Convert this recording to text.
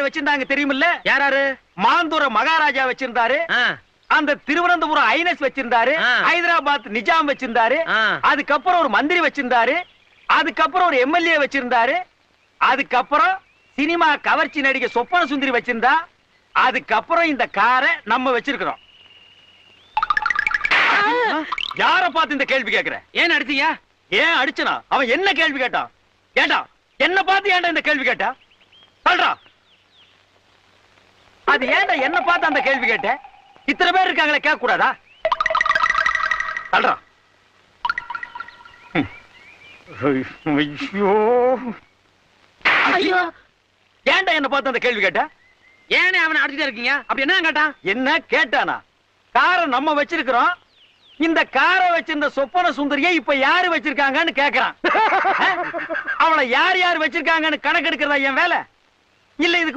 வச்சிருந்தாங்க தெரியுமில்ல? யாராரு? மாந்தூர மகாராஜா வச்சிருந்தாரு, அந்த திருவனந்தபுரம் ஐனஸ் வச்சிருந்தாரு, ஹைதராபாத் நிஜாம் வச்சிருந்தாரு, அதுக்கப்புறம் ஒரு மந்திரி வச்சிருந்தாரு, அதுக்கப்புறம் ஒரு எம்எல்ஏ வச்சிருந்தாரு, அதுக்கப்புறம் சினிமா கவர்ச்சி நடிகை சொப்பன சுந்தரி வச்சிருந்தா, அதுக்கப்புறம் இந்த காரை நம்ம வச்சிருக்கிறோம். யார பார்த்து இந்த கேள்வி கேட்கிற? ஏன் அடிச்சீங்க? ஏன் அடிச்சனா? அவன் என்ன கேள்வி கேட்டான்? ஏண்டா என்ன பார்த்து ஏன்டா இந்த கேள்வி கேட்டா? சொல்றா. அது ஏன்டா என்ன பார்த்து அந்த கேள்வி கேட்ட? இத்தனை பேர் இருக்காங்களே, கேட்க கூடாதா? சொல்றா. ஐயோ ஐயோ, ஏன்டா என்ன பார்த்து அந்த கேள்வி கேட்ட? ஏனே அவனை அடிச்சுட்டே இருக்கீங்க? அப்படி என்ன கேட்டான்? என்ன கேட்டானா? காரை நம்ம வச்சிருக்கிறோம், இந்த காரை வச்சிருந்த சொப்பன சுந்தரியை இப்ப யாரு வச்சிருக்காங்கன்னு கேக்குறான். அவளை யார் யார் வச்சிருக்காங்கன்னு கணக்கெடுக்கிறதா என் வேலை? இல்ல இதுக்கு